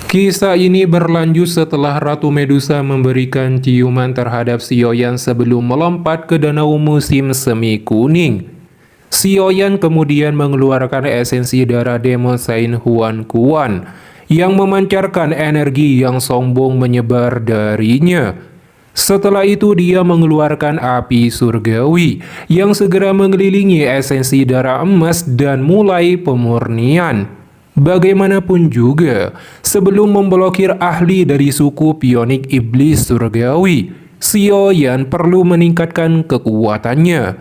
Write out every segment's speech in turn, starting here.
Kisah ini berlanjut setelah Ratu Medusa memberikan ciuman terhadap Sioyan sebelum melompat ke danau musim semi kuning. Sioyan kemudian mengeluarkan esensi darah demon Saint Huan Kuan yang memancarkan energi yang sombong menyebar darinya. Setelah itu dia mengeluarkan api surgawi yang segera mengelilingi esensi darah emas dan mulai pemurnian. Bagaimanapun juga, sebelum memblokir ahli dari suku pionik iblis surgawi, Sioyan perlu meningkatkan kekuatannya.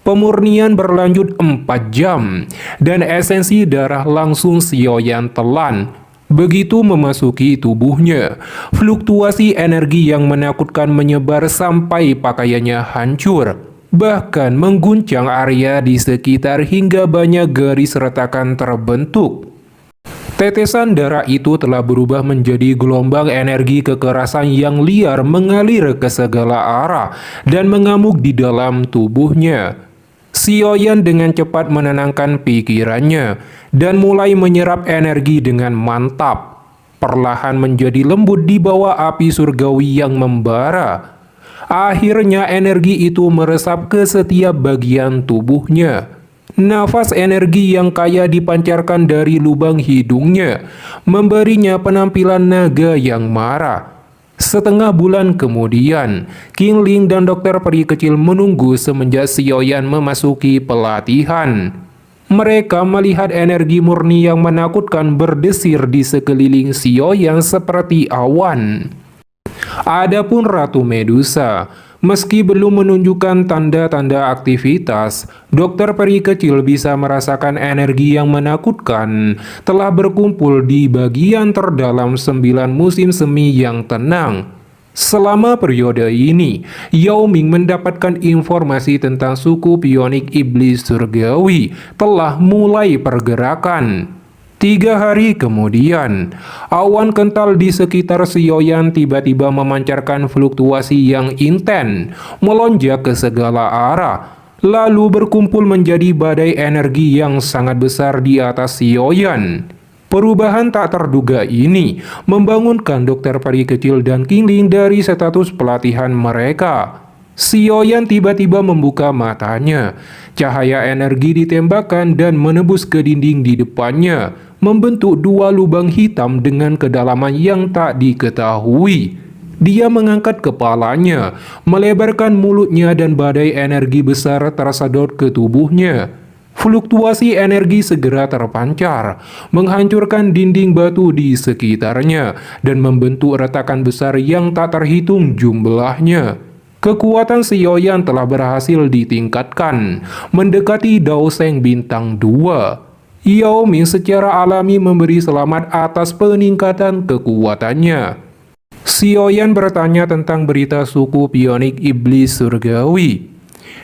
Pemurnian berlanjut 4 jam, dan esensi darah langsung Sioyan telan. Begitu memasuki tubuhnya, fluktuasi energi yang menakutkan menyebar sampai pakaiannya hancur, bahkan mengguncang area di sekitar hingga banyak garis retakan terbentuk. Tetesan darah itu telah berubah menjadi gelombang energi kekerasan yang liar mengalir ke segala arah dan mengamuk di dalam tubuhnya. Sioyan dengan cepat menenangkan pikirannya dan mulai menyerap energi dengan mantap, perlahan menjadi lembut di bawah api surgawi yang membara. Akhirnya energi itu meresap ke setiap bagian tubuhnya. Nafas energi yang kaya dipancarkan dari lubang hidungnya, memberinya penampilan naga yang marah. Setengah bulan kemudian, King Ling dan dokter peri kecil menunggu semenjak Sioyan memasuki pelatihan. Mereka melihat energi murni yang menakutkan berdesir di sekeliling Sioyan seperti awan. Adapun Ratu Medusa, meski belum menunjukkan tanda-tanda aktivitas, dokter peri kecil bisa merasakan energi yang menakutkan telah berkumpul di bagian terdalam 9 musim semi yang tenang. Selama periode ini, Yao Ming mendapatkan informasi tentang suku pionik iblis surgawi telah mulai pergerakan. 3 hari kemudian, awan kental di sekitar Sioyan tiba-tiba memancarkan fluktuasi yang intens, melonjak ke segala arah, lalu berkumpul menjadi badai energi yang sangat besar di atas Sioyan. Perubahan tak terduga ini membangunkan dokter peri kecil dan King Ling dari status pelatihan mereka. Sioyan tiba-tiba membuka matanya. Cahaya energi ditembakkan dan menembus ke dinding di depannya, membentuk 2 lubang hitam dengan kedalaman yang tak diketahui. Dia mengangkat kepalanya, melebarkan mulutnya dan badai energi besar tersedot ke tubuhnya. Fluktuasi energi segera terpancar, menghancurkan dinding batu di sekitarnya dan membentuk retakan besar yang tak terhitung jumlahnya. Kekuatan Sioyan telah berhasil ditingkatkan, mendekati Dao Sheng bintang 2. Yao Ming secara alami memberi selamat atas peningkatan kekuatannya. Sioyan bertanya tentang berita suku pionik iblis surgawi.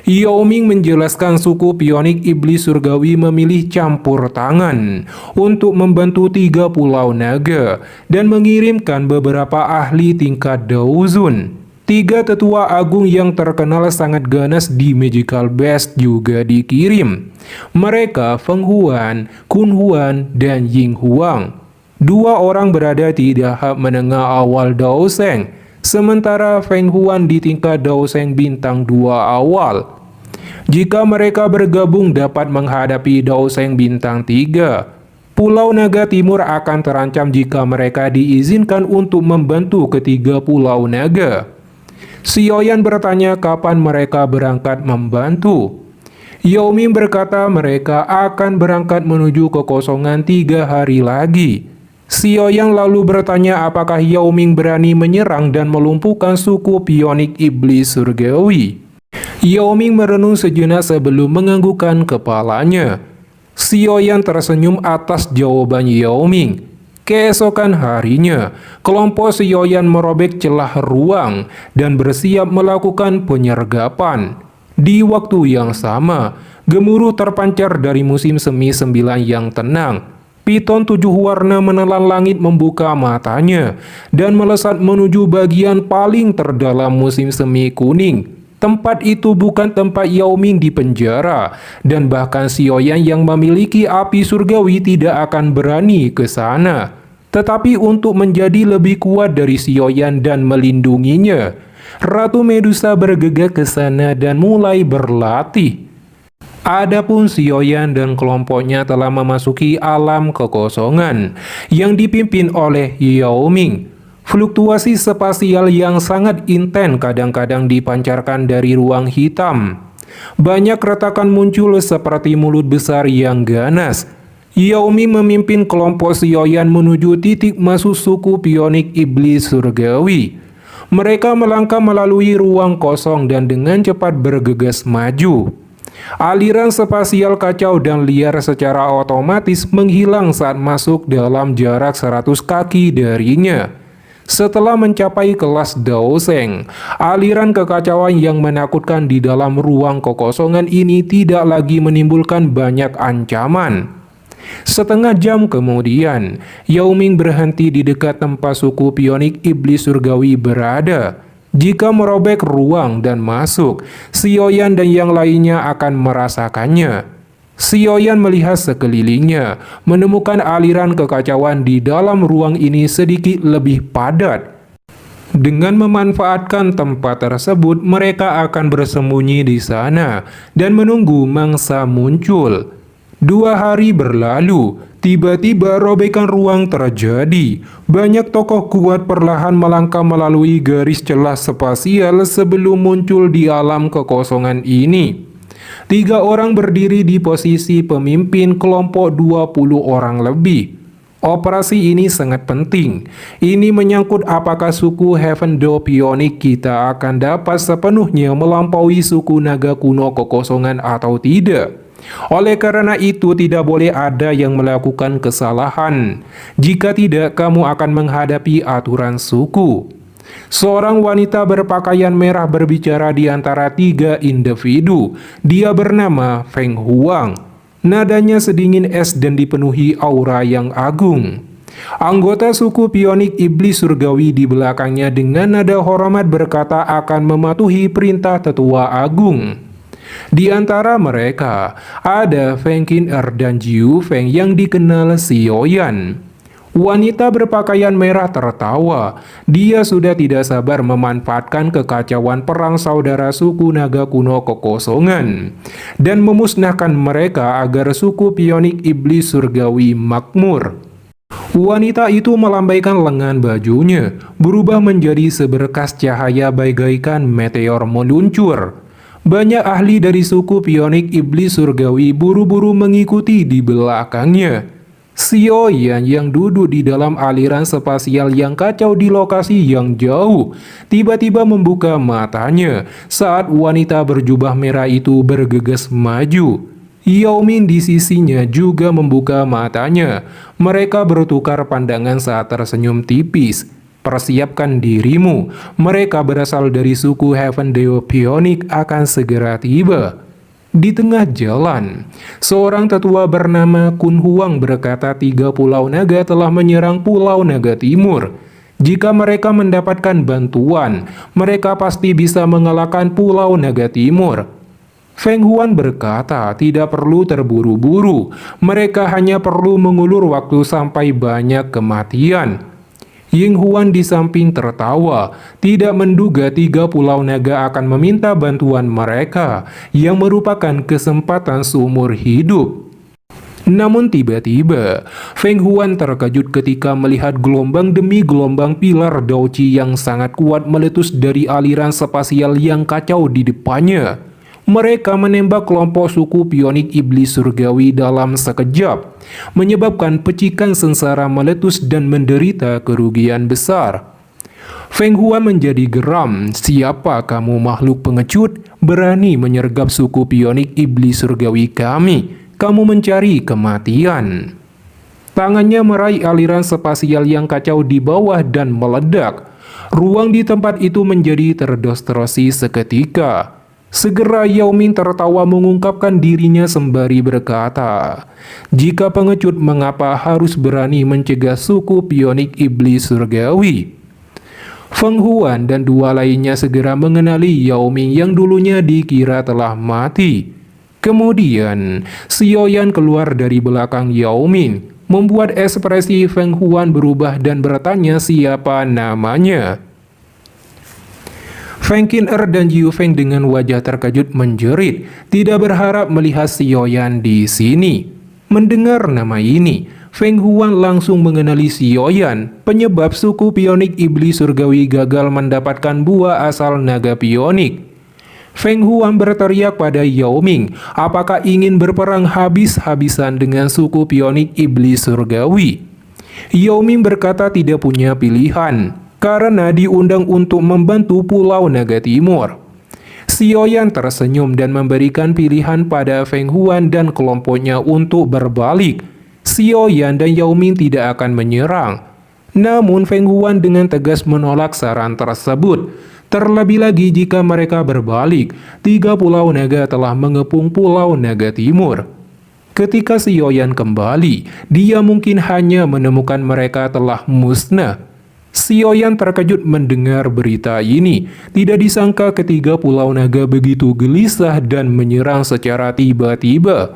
Yao Ming menjelaskan suku pionik iblis surgawi memilih campur tangan untuk membantu 3 pulau naga dan mengirimkan beberapa ahli tingkat Daozun. 3 tetua agung yang terkenal sangat ganas di Magical Best juga dikirim. Mereka Feng Huan, Kun Huan, dan Ying Huang. 2 orang berada di tahap menengah awal Dao Sheng, sementara Feng Huan di tingkat Dao Sheng bintang 2 awal. Jika mereka bergabung dapat menghadapi Dao Sheng bintang 3. Pulau Naga Timur akan terancam jika mereka diizinkan untuk membantu ketiga Pulau Naga. Sioyan bertanya kapan mereka berangkat membantu. Yao Ming berkata mereka akan berangkat menuju kekosongan 3 hari lagi. Sioyan lalu bertanya apakah Yao Ming berani menyerang dan melumpuhkan suku pionik iblis surgawi. Yao Ming merenung sejenak sebelum menganggukkan kepalanya. Sioyan tersenyum atas jawaban Yao Ming. Keesokan harinya, kelompok Sioyan merobek celah ruang dan bersiap melakukan penyergapan. Di waktu yang sama, gemuruh terpancar dari musim semi 9 yang tenang. Piton 7 warna menelan langit membuka matanya dan melesat menuju bagian paling terdalam musim semi kuning. Tempat itu bukan tempat Yao Ming di penjara, dan bahkan Sioyan yang memiliki api surgawi tidak akan berani ke sana. Tetapi untuk menjadi lebih kuat dari Xiaoyan dan melindunginya, Ratu Medusa bergegas ke sana dan mulai berlatih. Adapun Xiaoyan dan kelompoknya telah memasuki alam kekosongan yang dipimpin oleh Yao Ming. Fluktuasi spasial yang sangat intens kadang-kadang dipancarkan dari ruang hitam. Banyak retakan muncul seperti mulut besar yang ganas. Yao Ming memimpin kelompok Xiaoyan menuju titik masuk suku pionik iblis surgawi. Mereka melangkah melalui ruang kosong dan dengan cepat bergegas maju. Aliran spasial kacau dan liar secara otomatis menghilang saat masuk dalam jarak 100 kaki darinya. Setelah mencapai kelas Daoseng, aliran kekacauan yang menakutkan di dalam ruang kekosongan ini tidak lagi menimbulkan banyak ancaman. Setengah jam kemudian, Yao Ming berhenti di dekat tempat suku pionik iblis surgawi berada. Jika merobek ruang dan masuk, Xiaoyan dan yang lainnya akan merasakannya. Xiaoyan melihat sekelilingnya, menemukan aliran kekacauan di dalam ruang ini sedikit lebih padat. Dengan memanfaatkan tempat tersebut, mereka akan bersembunyi di sana dan menunggu mangsa muncul. 2 hari berlalu, tiba-tiba robekan ruang terjadi. Banyak tokoh kuat perlahan melangkah melalui garis celah spasial sebelum muncul di alam kekosongan ini. 3 orang berdiri di posisi pemimpin kelompok 20 orang lebih. Operasi ini sangat penting. Ini menyangkut apakah suku Heaven Door Pionik kita akan dapat sepenuhnya melampaui suku naga kuno kekosongan atau tidak. Oleh karena itu, tidak boleh ada yang melakukan kesalahan. Jika tidak, kamu akan menghadapi aturan suku. Seorang wanita berpakaian merah berbicara di antara 3 individu. Dia bernama Feng Huang. Nadanya sedingin es dan dipenuhi aura yang agung. Anggota suku pionik iblis surgawi di belakangnya dengan nada hormat berkata akan mematuhi perintah tetua agung. Di antara mereka, ada Feng Qin-er dan Jiu Feng yang dikenal Xiaoyan. Wanita berpakaian merah tertawa. Dia sudah tidak sabar memanfaatkan kekacauan perang saudara suku naga kuno kekosongan dan memusnahkan mereka agar suku pionik iblis surgawi makmur. Wanita itu melambaikan lengan bajunya, berubah menjadi seberkas cahaya bagaikan meteor meluncur. Banyak ahli dari suku pionik iblis surgawi buru-buru mengikuti di belakangnya. Xiaoyan yang duduk di dalam aliran spasial yang kacau di lokasi yang jauh, tiba-tiba membuka matanya saat wanita berjubah merah itu bergegas maju. Yao Ming di sisinya juga membuka matanya. Mereka bertukar pandangan saat tersenyum tipis. Persiapkan dirimu, mereka berasal dari suku Heaven Door Pionik akan segera tiba. Di tengah jalan, seorang tetua bernama Kun Huang berkata 3 pulau naga telah menyerang pulau naga timur. Jika mereka mendapatkan bantuan, mereka pasti bisa mengalahkan pulau naga timur. Feng Huan berkata tidak perlu terburu-buru, mereka hanya perlu mengulur waktu sampai banyak kematian. Ying Huan di samping tertawa, tidak menduga 3 pulau naga akan meminta bantuan mereka, yang merupakan kesempatan seumur hidup. Namun tiba-tiba, Feng Huan terkejut ketika melihat gelombang demi gelombang pilar Daoqi yang sangat kuat meletus dari aliran spasial yang kacau di depannya. Mereka menembak kelompok suku pionik iblis surgawi dalam sekejap, menyebabkan pecikan sengsara meletus dan menderita kerugian besar. Feng Huan menjadi geram. Siapa kamu makhluk pengecut, berani menyergap suku pionik iblis surgawi kami? Kamu mencari kematian. Tangannya meraih aliran spasial yang kacau di bawah dan meledak. Ruang di tempat itu menjadi terdistorsi seketika. Segera Yao Ming tertawa mengungkapkan dirinya sembari berkata, jika pengecut mengapa harus berani mencegah suku pionik iblis surgawi? Feng Huan dan 2 lainnya segera mengenali Yao Ming yang dulunya dikira telah mati. Kemudian, Xiaoyan keluar dari belakang Yao Ming. membuat ekspresi Feng Huan berubah dan bertanya siapa namanya. Feng Qin'er dan Jiu Feng dengan wajah terkejut menjerit, tidak berharap melihat Xiaoyan di sini. Mendengar nama ini, Feng Huan langsung mengenali Xiaoyan, penyebab suku pionik iblis surgawi gagal mendapatkan buah asal naga pionik. Feng Huan berteriak pada Yao Ming, apakah ingin berperang habis-habisan dengan suku pionik iblis surgawi? Yao Ming berkata tidak punya pilihan, karena diundang untuk membantu Pulau Naga Timur. Xiaoyan tersenyum dan memberikan pilihan pada Feng Huan dan kelompoknya untuk berbalik. Xiaoyan dan Yao Ming tidak akan menyerang. Namun Feng Huan dengan tegas menolak saran tersebut. Terlebih lagi jika mereka berbalik, 3 Pulau Naga telah mengepung Pulau Naga Timur. Ketika Xiaoyan kembali, dia mungkin hanya menemukan mereka telah musnah. Xiaoyan terkejut mendengar berita ini. Tidak disangka ketiga Pulau Naga begitu gelisah dan menyerang secara tiba-tiba.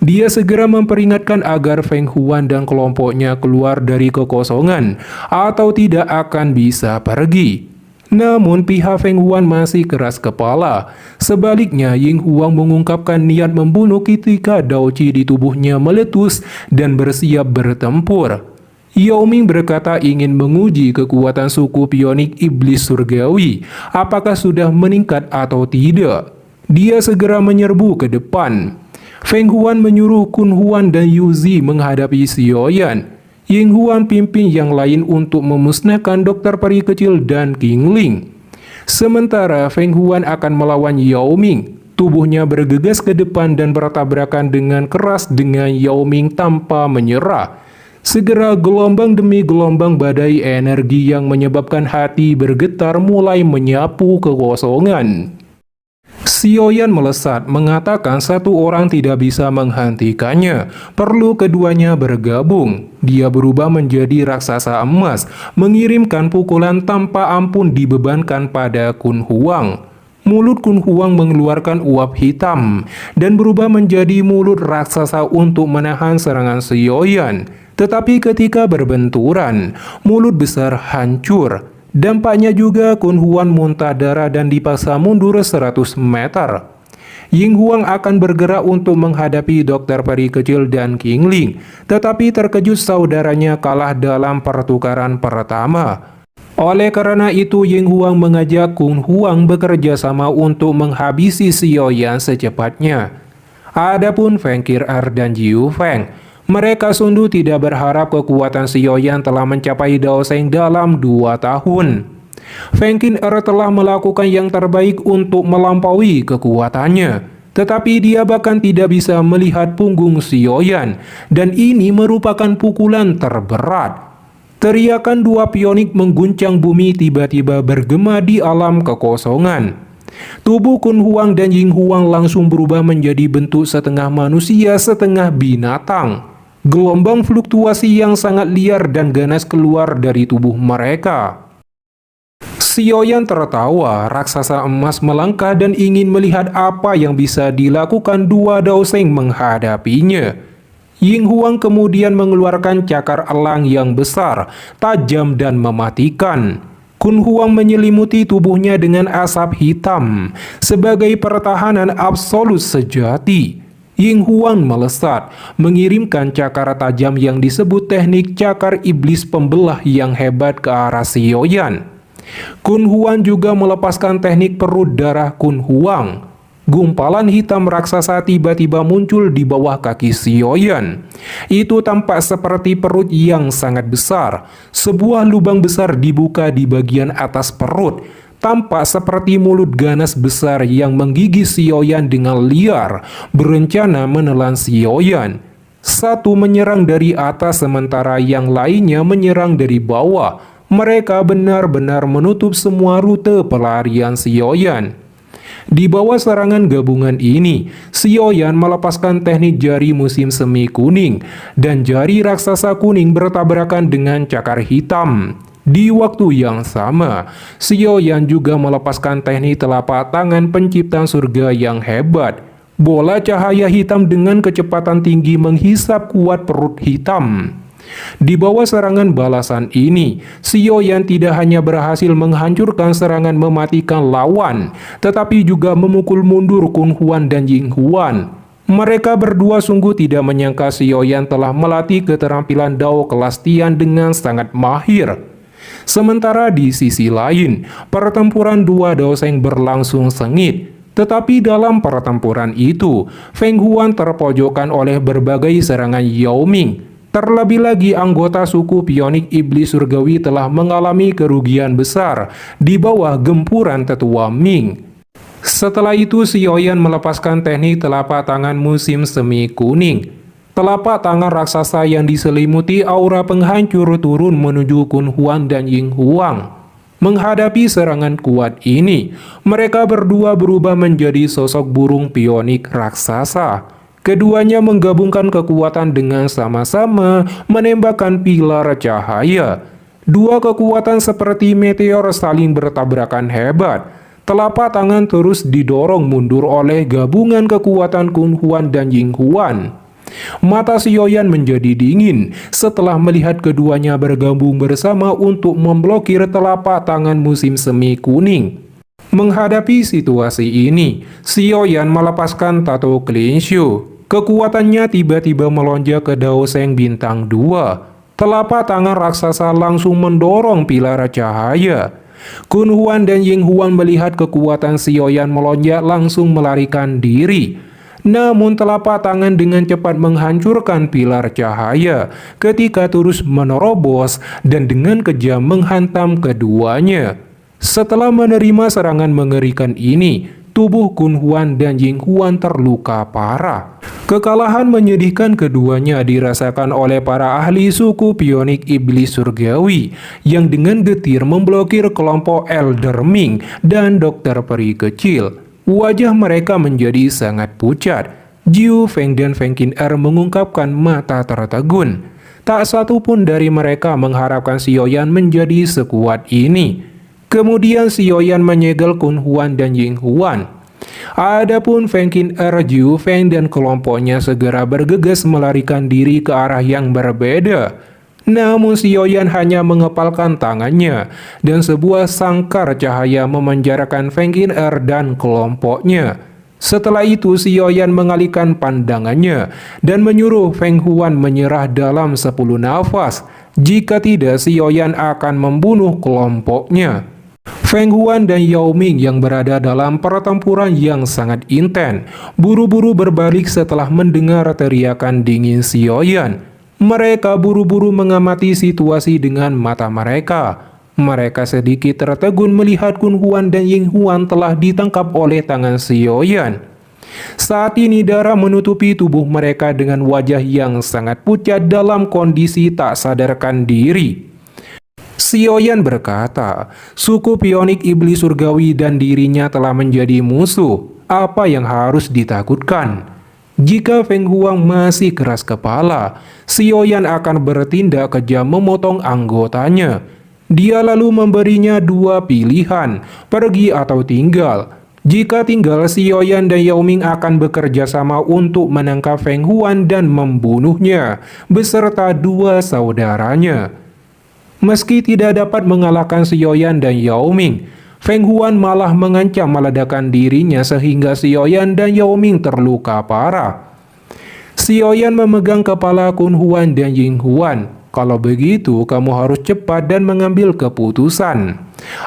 Dia segera memperingatkan agar Feng Huan dan kelompoknya keluar dari kekosongan, atau tidak akan bisa pergi. Namun pihak Feng Huan masih keras kepala. Sebaliknya, Ying Huang mengungkapkan niat membunuh ketika Dao Qi di tubuhnya meletus dan bersiap bertempur. Yao Ming berkata ingin menguji kekuatan suku pionik iblis surgawi, apakah sudah meningkat atau tidak. Dia segera menyerbu ke depan. Feng Huan menyuruh Kun Huan dan Yu Zi menghadapi Xiaoyan. Ying Huan pimpin yang lain untuk memusnahkan Dokter Peri Kecil dan King Ling. Sementara Feng Huan akan melawan Yao Ming. Tubuhnya bergegas ke depan dan bertabrakan dengan keras dengan Yao Ming tanpa menyerah. Segera gelombang demi gelombang badai energi yang menyebabkan hati bergetar mulai menyapu kekosongan. Xiaoyan melesat mengatakan satu orang tidak bisa menghentikannya, perlu keduanya bergabung. Dia berubah menjadi raksasa emas, mengirimkan pukulan tanpa ampun dibebankan pada Kun Huang. Mulut Kun Huang mengeluarkan uap hitam dan berubah menjadi mulut raksasa untuk menahan serangan Xiaoyan. Tetapi ketika berbenturan, mulut besar hancur. Dampaknya juga Kun Huan muntah darah dan dipaksa mundur 100 meter. Ying Huang akan bergerak untuk menghadapi Dokter Peri Kecil dan King Ling, tetapi terkejut saudaranya kalah dalam pertukaran pertama. Oleh karena itu, Ying Huang mengajak Kun Huang bekerja sama untuk menghabisi Xiaoyan secepatnya. Adapun Feng Qin'er dan Jiu Feng, mereka sungguh tidak berharap kekuatan Xiaoyan telah mencapai Dao Sheng dalam 2 tahun. Feng Qin'er telah melakukan yang terbaik untuk melampaui kekuatannya, tetapi dia bahkan tidak bisa melihat punggung Xiaoyan, dan ini merupakan pukulan terberat. Teriakan 2 pionik mengguncang bumi tiba-tiba bergema di alam kekosongan. Tubuh Kun Huang dan Ying Huang langsung berubah menjadi bentuk setengah manusia setengah binatang. Gelombang fluktuasi yang sangat liar dan ganas keluar dari tubuh mereka. Xiaoyan tertawa, raksasa emas melangkah dan ingin melihat apa yang bisa dilakukan 2 Dao Sheng menghadapinya. Ying Huang kemudian mengeluarkan cakar elang yang besar, tajam dan mematikan. Kun Huang menyelimuti tubuhnya dengan asap hitam sebagai pertahanan absolut sejati. Ying Huang melesat, mengirimkan cakar tajam yang disebut teknik cakar iblis pembelah yang hebat ke arah Xiaoyan. Kun Huang juga melepaskan teknik perut darah Kun Huang. Gumpalan hitam raksasa tiba-tiba muncul di bawah kaki Xiaoyan. Itu tampak seperti perut yang sangat besar. Sebuah lubang besar dibuka di bagian atas perut. Tampak seperti mulut ganas besar yang menggigit Xiaoyan dengan liar, berencana menelan Xiaoyan. Satu menyerang dari atas sementara yang lainnya menyerang dari bawah. Mereka benar-benar menutup semua rute pelarian Xiaoyan. Di bawah serangan gabungan ini, Xiaoyan melepaskan teknik jari musim semi kuning, dan jari raksasa kuning bertabrakan dengan cakar hitam. Di waktu yang sama, Xiaoyan juga melepaskan teknik telapak tangan pencipta surga yang hebat. Bola cahaya hitam dengan kecepatan tinggi menghisap kuat perut hitam. Di bawah serangan balasan ini, Xiaoyan tidak hanya berhasil menghancurkan serangan mematikan lawan, tetapi juga memukul mundur Kun Huan dan Ying Huan. Mereka berdua sungguh tidak menyangka Xiaoyan telah melatih keterampilan Dao kelas Tian dengan sangat mahir. Sementara di sisi lain, pertempuran dua Dao Sheng berlangsung sengit. Tetapi dalam pertempuran itu, Feng Huan terpojokkan oleh berbagai serangan Yao Ming. Terlebih lagi anggota suku Pionik Iblis Surgawi telah mengalami kerugian besar di bawah gempuran tetua Ming. Setelah itu Xiaoyan melepaskan teknik telapak tangan musim semi kuning. Telapak tangan raksasa yang diselimuti aura penghancur turun menuju Kun Huan dan Ying Huang. Menghadapi serangan kuat ini, mereka berdua berubah menjadi sosok burung pionik raksasa. Keduanya menggabungkan kekuatan dengan sama-sama menembakkan pilar cahaya. Dua kekuatan seperti meteor saling bertabrakan hebat. Telapak tangan terus didorong mundur oleh gabungan kekuatan Kun Huan dan Ying Huan. Mata Xiaoyan menjadi dingin setelah melihat keduanya bergabung bersama untuk memblokir telapak tangan musim semi kuning. Menghadapi situasi ini, Xiaoyan melepaskan tato Clean Shoe. Kekuatannya tiba-tiba melonjak ke Dao Sheng bintang 2. Telapak tangan raksasa langsung mendorong pilar cahaya. Kun Huan dan Ying Huan melihat kekuatan Xiaoyan melonjak langsung melarikan diri. Namun telapak tangan dengan cepat menghancurkan pilar cahaya ketika terus menerobos dan dengan kejam menghantam keduanya. Setelah menerima serangan mengerikan ini, tubuh Kun Huan dan Ying Huan terluka parah. Kekalahan menyedihkan keduanya dirasakan oleh para ahli suku Pionik Iblis Surgawi yang dengan getir memblokir kelompok Elder Ming dan Dokter Peri Kecil. Wajah mereka menjadi sangat pucat. Jiu Feng dan Feng Qin Er mengungkapkan mata tertegun. Tak satu pun dari mereka mengharapkan Xiaoyan menjadi sekuat ini. Kemudian Xiaoyan menyegel Kun Huan dan Ying Huan. Adapun Feng Qin Er, Jiu Feng dan kelompoknya segera bergegas melarikan diri ke arah yang berbeda. Namun Xiaoyan hanya mengepalkan tangannya dan sebuah sangkar cahaya memenjarakan Feng Qin Er dan kelompoknya. Setelah itu Xiaoyan mengalihkan pandangannya dan menyuruh Feng Huan menyerah dalam 10 nafas. Jika tidak, Xiaoyan akan membunuh kelompoknya. Feng Huan dan Yao Ming yang berada dalam pertempuran yang sangat intens buru-buru berbalik setelah mendengar teriakan dingin Xiaoyan. Mereka buru-buru mengamati situasi dengan mata mereka. Mereka sedikit tertegun melihat Kun Huan dan Ying Huan telah ditangkap oleh tangan Xiaoyan. Saat ini darah menutupi tubuh mereka dengan wajah yang sangat pucat dalam kondisi tak sadarkan diri. Xiaoyan berkata, suku Pionik Iblis Surgawi dan dirinya telah menjadi musuh. Apa yang harus ditakutkan? Jika Feng Huang masih keras kepala, Xiaoyan akan bertindak kejam memotong anggotanya. Dia lalu memberinya dua pilihan, pergi atau tinggal. Jika tinggal, Xiaoyan dan Yao Ming akan bekerja sama untuk menangkap Feng Huan dan membunuhnya, beserta dua saudaranya. Meski tidak dapat mengalahkan Xiaoyan dan Yao Ming, Feng Huan malah mengancam meledakkan dirinya sehingga Xiaoyan dan Yao Ming terluka parah. Xiaoyan memegang kepala Kun Huan dan Ying Huan. Kalau begitu, kamu harus cepat dan mengambil keputusan.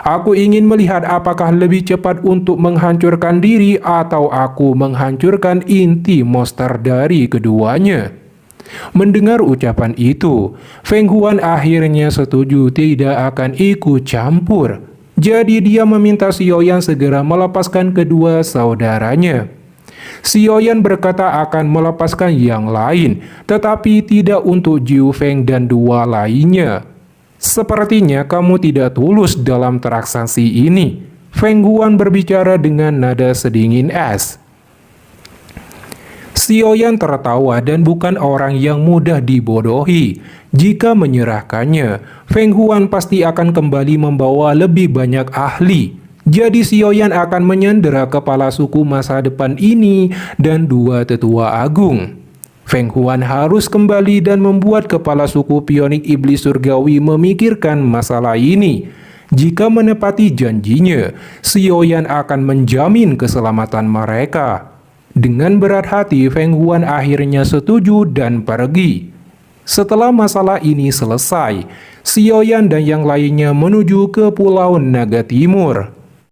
Aku ingin melihat apakah lebih cepat untuk menghancurkan diri atau aku menghancurkan inti monster dari keduanya. Mendengar ucapan itu, Feng Huan akhirnya setuju tidak akan ikut campur. Jadi dia meminta Xiaoyan segera melepaskan kedua saudaranya. Xiaoyan berkata akan melepaskan yang lain, tetapi tidak untuk Jiu Feng dan dua lainnya. Sepertinya kamu tidak tulus dalam transaksi ini. Feng Huan berbicara dengan nada sedingin es. Xiaoyan tertawa dan bukan orang yang mudah dibodohi. Jika menyerahkannya, Feng Huan pasti akan kembali membawa lebih banyak ahli. Jadi Xiaoyan akan menyandera kepala suku masa depan ini dan dua tetua agung. Feng Huan harus kembali dan membuat kepala suku pionik iblis surgawi memikirkan masalah ini. Jika menepati janjinya, Xiaoyan akan menjamin keselamatan mereka. Dengan berat hati, Feng Huan akhirnya setuju dan pergi. Setelah masalah ini selesai, Xiaoyan dan yang lainnya menuju ke Pulau Naga Timur.